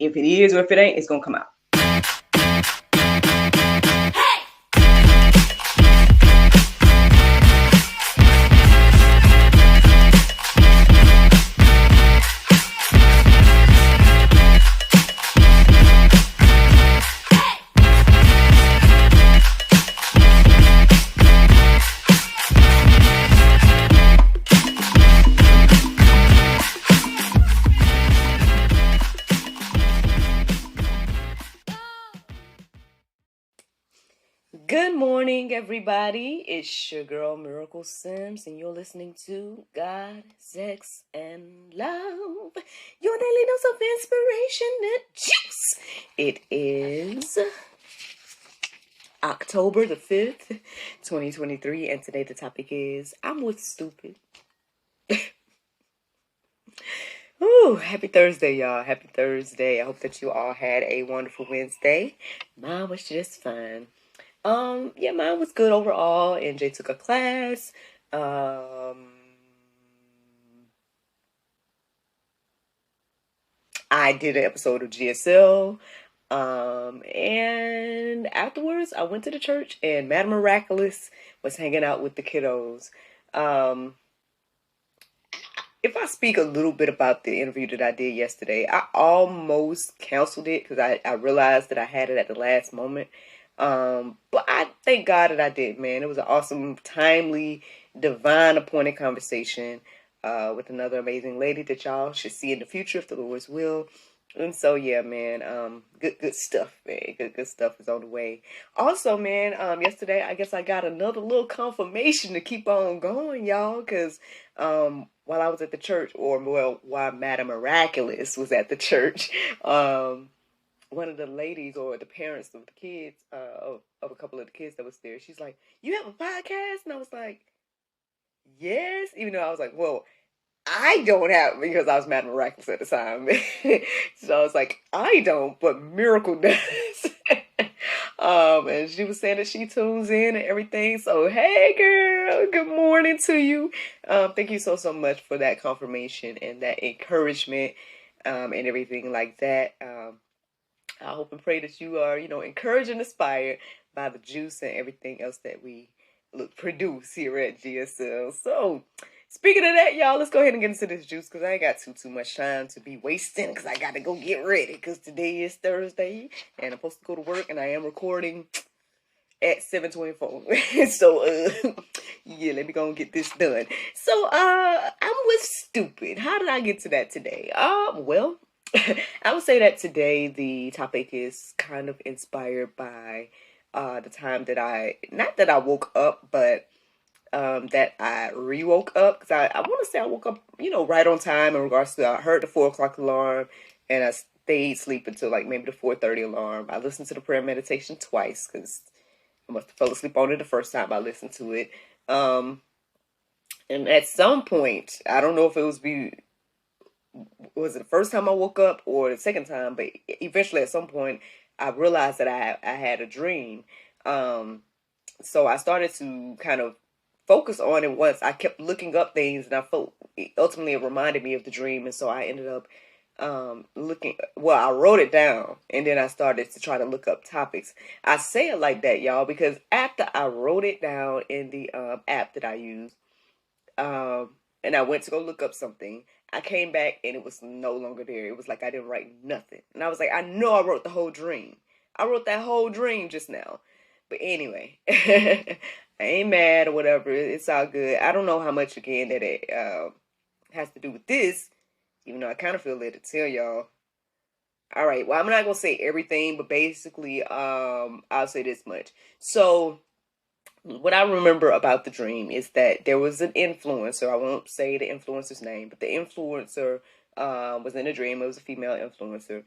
If it is or if it ain't, it's gonna come out. Good morning, everybody. It's your girl, Miracle Sims, and you're listening to God, Sex, and Love, your daily dose of inspiration and juice. It is October the 5th, 2023, and today the topic is I'm with stupid. Ooh, happy Thursday, y'all. Happy Thursday. I hope that you all had a wonderful Wednesday. Mine was just fine. Yeah, mine was good overall. NJ took a class. I did an episode of GSL. And afterwards I went to the church and Madam Miraculous was hanging out with the kiddos. If I speak a little bit about the interview that I did yesterday, I almost canceled it because I realized that I had it at the last moment. But I thank God that I did, man. It was an awesome, timely, divine appointed conversation with another amazing lady that y'all should see in the future if the Lord's will. And so yeah, man, good stuff, man. Good stuff is on the way. Also, man, yesterday I guess I got another little confirmation to keep on going, y'all, because while I was at the church, or well, while Madam Miraculous was at the church, one of the ladies or the parents of the kids, of a couple of the kids that was there, she's like, "You have a podcast?" And I was like, "Yes," even though I was like, "Well, I don't have," because I was Madam Miraculous at the time. So I was like, "I don't, but Miracle does." And she was saying that she tunes in and everything. So hey, girl, good morning to you. Thank you so much for that confirmation and that encouragement, and everything like that. I hope and pray that you are, encouraged and inspired by the juice and everything else that we produce here at GSL. So, speaking of that, y'all, let's go ahead and get into this juice because I ain't got too much time to be wasting because I got to go get ready because today is Thursday and I'm supposed to go to work and I am recording at 7:24. So, yeah, let me go and get this done. So, I'm with stupid. How did I get to that today? Well, I would say that today the topic is kind of inspired by the time that not that I woke up, but that I re-woke up. Because I want to say I woke up, right on time in regards to, I heard the 4 o'clock alarm and I stayed asleep until like maybe the 4:30 alarm. I listened to the prayer meditation twice because I must have fell asleep on it the first time I listened to it. And at some point, I don't know if it was it the first time I woke up or the second time, but eventually at some point I realized that I had a dream. So I started to kind of focus on it once. I kept looking up things and I felt ultimately it reminded me of the dream. And so I ended up I wrote it down and then I started to try to look up topics. I say it like that, y'all, because after I wrote it down in the app that I use, and I went to go look up something, I came back and it was no longer there. It was like I didn't write nothing. And I was like, I know I wrote the whole dream. I wrote that whole dream just now. But anyway, I ain't mad or whatever. It's all good. I don't know how much, again, that it has to do with this, even though I kind of feel led to tell y'all. All right, well, I'm not going to say everything, but basically, I'll say this much. So, what I remember about the dream is that there was an influencer. I won't say the influencer's name, but the influencer was in a dream. It was a female influencer,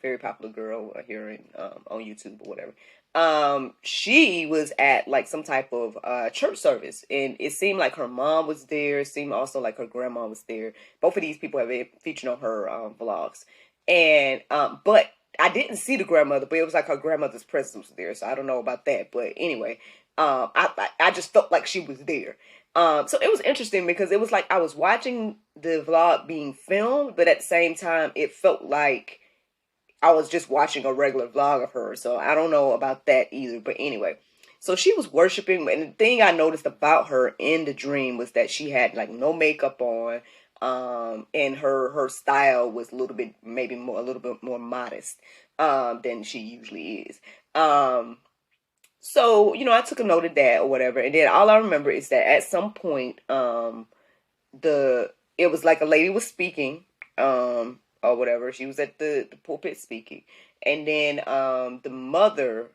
very popular girl here on YouTube or whatever. She was at like some type of church service, and it seemed like her mom was there. It seemed also like her grandma was there. Both of these people have been featured on her vlogs, and but I didn't see the grandmother, but it was like her grandmother's presence was there. So I don't know about that, but anyway. I just felt like she was there. So it was interesting because it was like I was watching the vlog being filmed, but at the same time, it felt like I was just watching a regular vlog of her, so I don't know about that either. But anyway, so she was worshiping, and the thing I noticed about her in the dream was that she had like no makeup on, and her style was a little bit, maybe more, a little bit more modest, than she usually is. So I took a note of that or whatever, and then all I remember is that at some point, the it was like a lady was speaking, or whatever. She was at the pulpit speaking, and then the mother,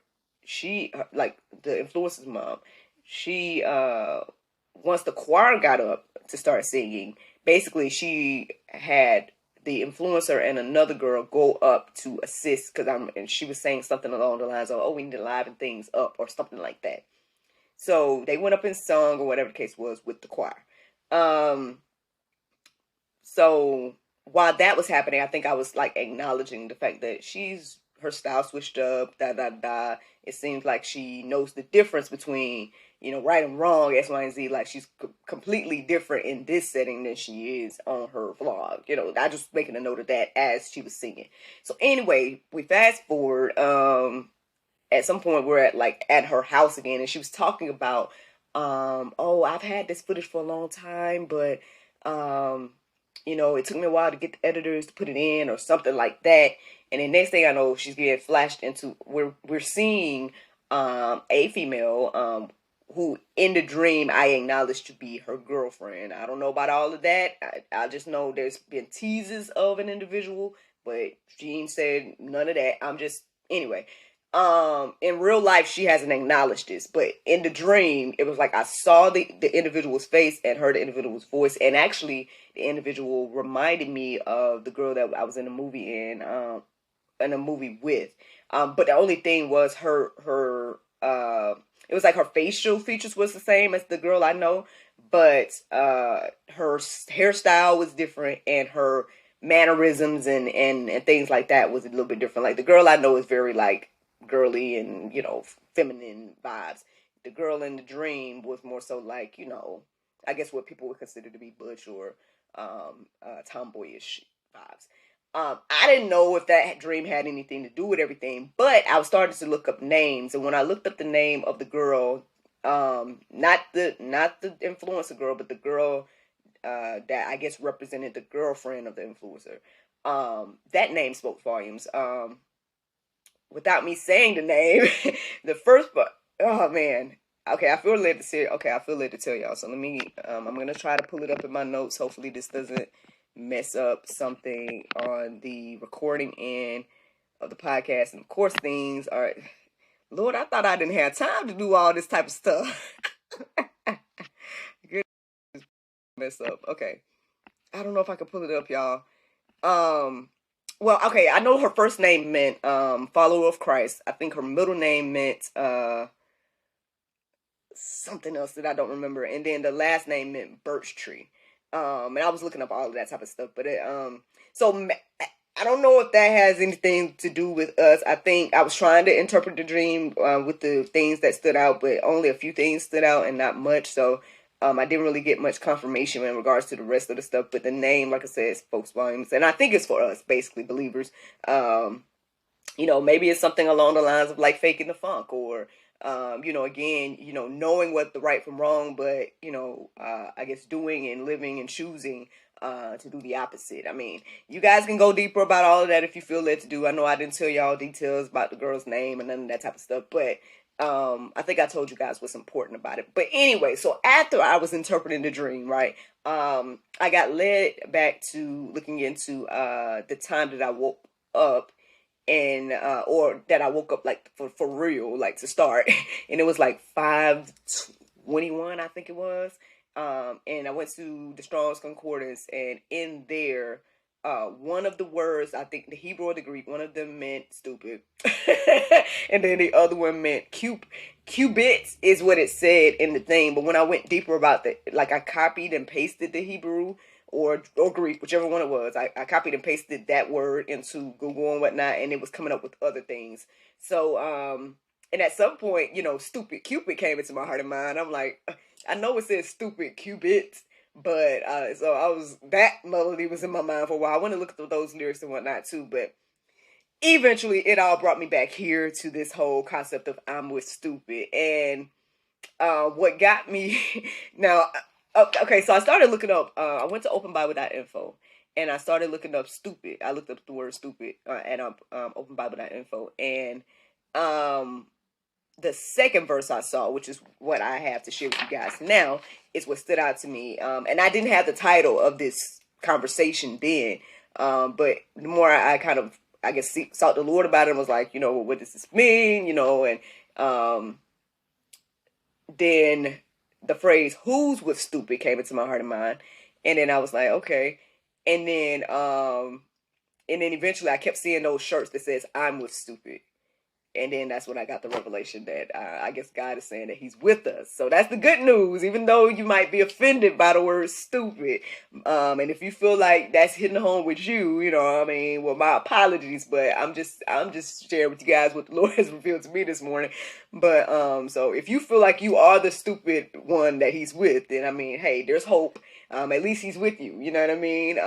she like the influencer's mom, she once the choir got up to start singing, basically she had the influencer and another girl go up to assist, and she was saying something along the lines of, oh, we need to liven things up or something like that. So they went up and sung or whatever the case was with the choir. So while that was happening, I think I was like acknowledging the fact that her style switched up, da da da. It seems like she knows the difference between, right and wrong, X, Y, and Z. Like she's completely different in this setting than she is on her vlog. I just making a note of that as she was singing. So anyway, we fast forward. At some point we're at her house again, and she was talking about, oh, I've had this footage for a long time, but it took me a while to get the editors to put it in or something like that. And then next thing I know, she's getting flashed into, we're seeing a female who in the dream I acknowledged to be her girlfriend. I don't know about all of that. I just know there's been teases of an individual, but she ain't said none of that. Anyway. In real life she hasn't acknowledged this, but in the dream it was like I saw the individual's face and heard the individual's voice, and actually the individual reminded me of the girl that I was in a movie with. But the only thing was her it was like her facial features was the same as the girl I know, but her hairstyle was different, and her mannerisms and things like that was a little bit different. Like the girl I know is very like girly and feminine vibes. The girl in the dream was more so like I guess what people would consider to be butch or tomboyish vibes. I didn't know if that dream had anything to do with everything, but I was starting to look up names, and when I looked up the name of the girl, not the influencer girl, but the girl that I guess represented the girlfriend of the influencer, that name spoke volumes. Without me saying the name, the first part, oh man. Okay, I feel led to say. Okay, I feel led to tell y'all. So let me. I'm gonna try to pull it up in my notes. Hopefully, this doesn't mess up something on the recording end of the podcast. And of course, things are. Lord, I thought I didn't have time to do all this type of stuff. Good, mess up. Okay, I don't know if I can pull it up, y'all. Well, okay, I know her first name meant follower of Christ. I think her middle name meant something else that I don't remember, and then the last name meant birch tree. And I was looking up all of that type of stuff, but so I don't know if that has anything to do with us. I think I was trying to interpret the dream with the things that stood out, but only a few things stood out and not much. So I didn't really get much confirmation in regards to the rest of the stuff, but the name, like I said, spoke volumes, and I think it's for us, basically believers. Maybe it's something along the lines of like faking the funk, or again, knowing what the right from wrong, but I guess doing and living and choosing to do the opposite. I mean, you guys can go deeper about all of that if you feel led to do. I know I didn't tell y'all details about the girl's name and none of that type of stuff, but I think I told you guys what's important about it. But anyway, so after I was interpreting the dream, right, I got led back to looking into the time that I woke up, and or that I woke up like for real, like to start, and it was like 5:21, I think it was. And I went to the Strong's Concordance, and in there, one of the words, I think the Hebrew or the Greek, one of them meant stupid, and then the other one meant cubits is what it said in the thing. But when I went deeper about like I copied and pasted the Hebrew or Greek, whichever one it was, I copied and pasted that word into Google and whatnot, and it was coming up with other things. So, and at some point, stupid Cupid came into my heart and mind. I'm like, I know it says stupid cubits, but so that melody was in my mind for a while. I want to look at those lyrics and whatnot too, but eventually it all brought me back here to this whole concept of I'm with stupid. And what got me now, okay, so I started looking up, I went to openbible.info and I started looking up stupid. I looked up the word stupid at openbible.info, and um, the second verse I saw, which is what I have to share with you guys now, is what stood out to me. And I didn't have the title of this conversation then, but the more I kind of, I guess, sought the Lord about it and was like, what does this mean? And then the phrase "who's with stupid" came into my heart and mind, and then I was like, okay, and then eventually I kept seeing those shirts that says "I'm with stupid." And then that's when I got the revelation that I guess God is saying that he's with us. So that's the good news, even though you might be offended by the word stupid. And if you feel like that's hitting home with you, well, my apologies, but I'm just sharing with you guys what the Lord has revealed to me this morning. But so if you feel like you are the stupid one that he's with, then hey, there's hope. At least he's with you. You know what I mean?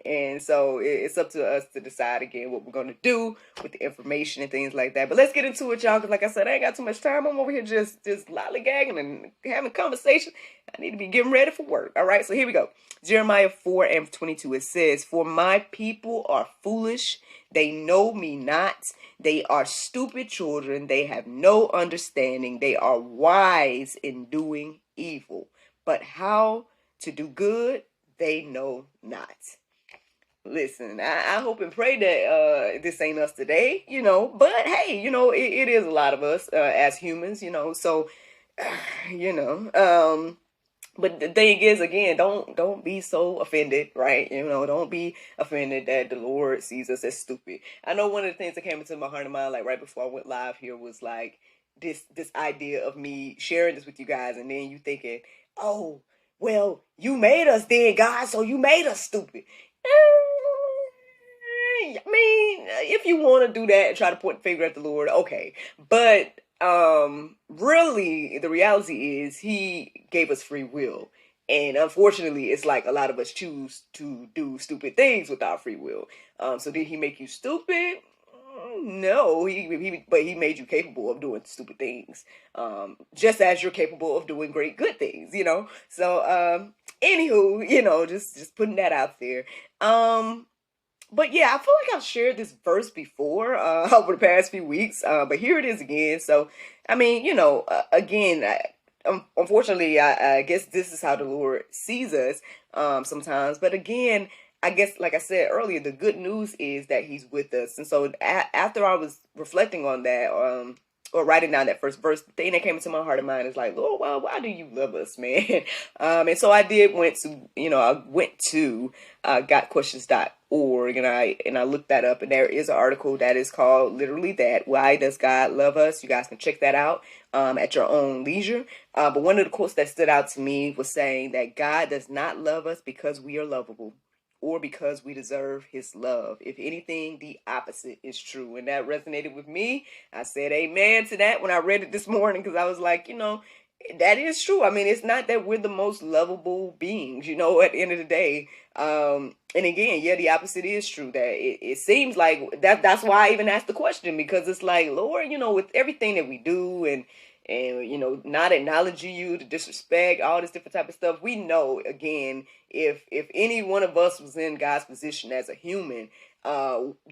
And so it's up to us to decide again what we're going to do with the information and things like that. But let's get into it, y'all, because like I said, I ain't got too much time. I'm over here just lollygagging and having conversation. I need to be getting ready for work. All right, so here we go. Jeremiah 4:22, it says, "For my people are foolish. They know me not. They are stupid children. They have no understanding. They are wise in doing evil. But how to do good, they know not." Listen, I hope and pray that this ain't us today, but hey, it is a lot of us as humans, so you know. But the thing is, again, don't be so offended, right? Don't be offended that the Lord sees us as stupid. I know one of the things that came into my heart and mind, like right before I went live here, was like this idea of me sharing this with you guys, and then you thinking, oh, well, you made us then, God, so you made us stupid. I mean, if you want to do that and try to point the finger at the Lord, okay. But really, the reality is he gave us free will. And unfortunately, it's like a lot of us choose to do stupid things with our free will. So did he make you stupid? No, but he made you capable of doing stupid things. Just as you're capable of doing great good things, So anywho, just putting that out there. But yeah, I feel like I've shared this verse before over the past few weeks, but here it is again. So, again, unfortunately, I guess this is how the Lord sees us sometimes. But again, I guess, like I said earlier, the good news is that he's with us. And so after I was reflecting on that, or writing down that first verse, the thing that came into my heart and mind is like, Lord, well, why do you love us, man? And so I went to gotquestions.org, and I looked that up, and there is an article that is called literally that, Why Does God Love Us? You guys can check that out at your own leisure. But one of the quotes that stood out to me was saying that God does not love us because we are lovable, or because we deserve his love. If anything, the opposite is true. And that resonated with me. I said amen to that when I read it this morning, because I was like, that is true. I mean, it's not that we're the most lovable beings, at the end of the day. And again, yeah, the opposite is true. That it seems like that's why I even asked the question, because it's like, Lord, with everything that we do and not acknowledging you, the disrespect, all this different type of stuff, we know, again, if any one of us was in God's position as a human,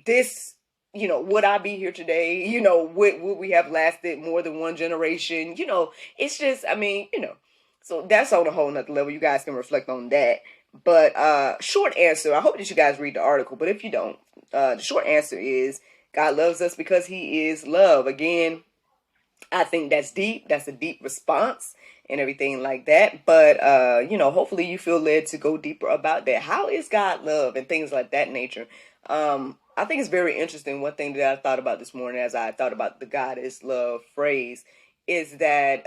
this, would I be here today? Would we have lasted more than one generation? It's just, so that's on a whole nother level. You guys can reflect on that. But short answer, I hope that you guys read the article, but if you don't, the short answer is God loves us because he is love. Again, I think that's deep. That's a deep response and everything like that. But, hopefully you feel led to go deeper about that. How is God love and things like that nature? I think it's very interesting. One thing that I thought about this morning as I thought about the God is love phrase is that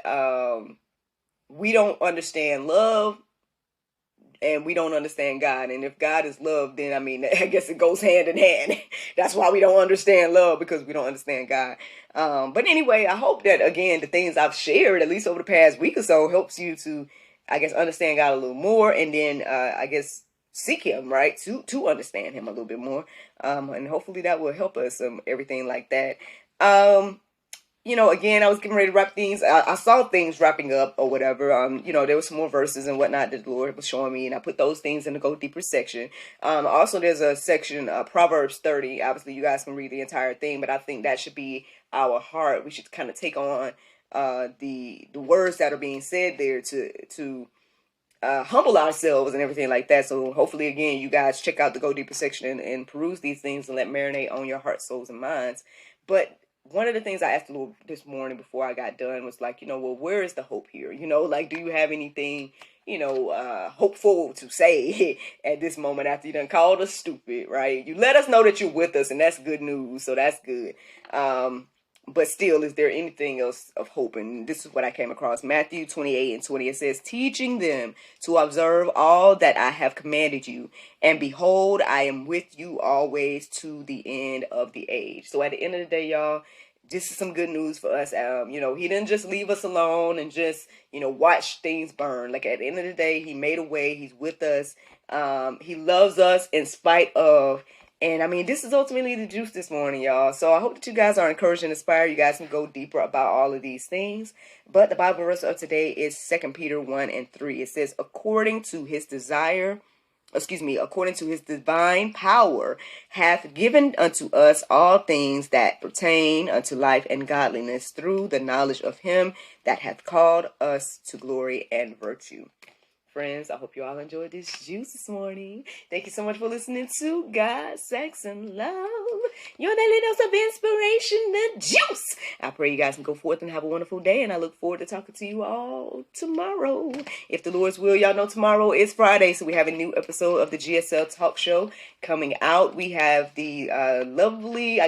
we don't understand love and we don't understand God. And if God is love, then I guess it goes hand in hand. That's why we don't understand love, because we don't understand God. But anyway, I hope that, again, the things I've shared, at least over the past week or so, helps you to, I guess, understand God a little more. And then, I guess, seek him, right? To understand him a little bit more. And hopefully that will help us, everything like that. Again, I was getting ready to wrap things. I saw things wrapping up or whatever. There was some more verses and whatnot that the Lord was showing me, and I put those things in the Go Deeper section. Also, there's a section, Proverbs 30. Obviously, you guys can read the entire thing, but I think that should be our heart. We should kind of take on the words that are being said there to humble ourselves and everything like that. So hopefully, again, you guys check out the Go Deeper section and peruse these things and let marinate on your hearts, souls, and minds. But one of the things I asked the Lord this morning before I got done was like, well, where is the hope here? Like, do you have anything, hopeful to say at this moment after you done called us stupid, right? You let us know that you're with us, and that's good news. So that's good. But still, is there anything else of hope? And this is what I came across. Matthew 28:20. It says, teaching them to observe all that I have commanded you. And behold, I am with you always to the end of the age. So at the end of the day, y'all, this is some good news for us. He didn't just leave us alone and just, watch things burn. Like, at the end of the day, he made a way. He's with us. He loves us in spite of. And I mean, this is ultimately the juice this morning, y'all. So I hope that you guys are encouraged and inspired. You guys can go deeper about all of these things. But the Bible verse of today is 2 Peter 1:3. It says, according to his divine power, hath given unto us all things that pertain unto life and godliness through the knowledge of him that hath called us to glory and virtue. Friends, I hope you all enjoyed this juice this morning. Thank you so much for listening to God, Sex, and Love. Your daily dose of inspiration, the juice. I pray you guys can go forth and have a wonderful day, and I look forward to talking to you all tomorrow. If the Lord's will, y'all know tomorrow is Friday, so we have a new episode of the GSL Talk Show coming out. We have the lovely,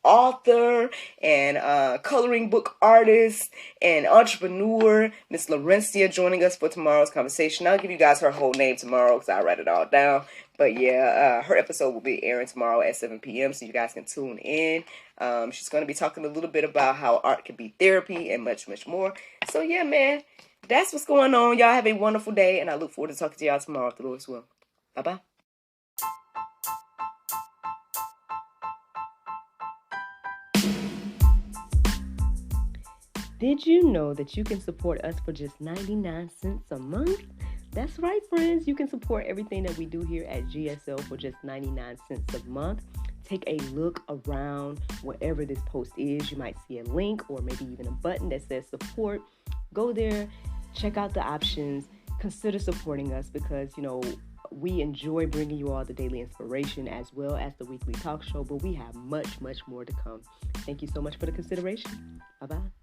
author and coloring book artist and entrepreneur, Miss Laurencia, joining us for tomorrow's conversation. I'll give you guys her whole name tomorrow because I write it all down. But yeah, her episode will be airing tomorrow at 7 p.m. so you guys can tune in. She's going to be talking a little bit about how art can be therapy and much, much more. So yeah, man, that's what's going on. Y'all have a wonderful day, and I look forward to talking to y'all tomorrow if the Lord's will. Bye-bye. Did you know that you can support us for just 99 cents a month? That's right, friends. You can support everything that we do here at GSL for just 99 cents a month. Take a look around wherever this post is. You might see a link or maybe even a button that says support. Go there, check out the options, consider supporting us because, we enjoy bringing you all the daily inspiration as well as the weekly talk show, but we have much, much more to come. Thank you so much for the consideration. Bye-bye.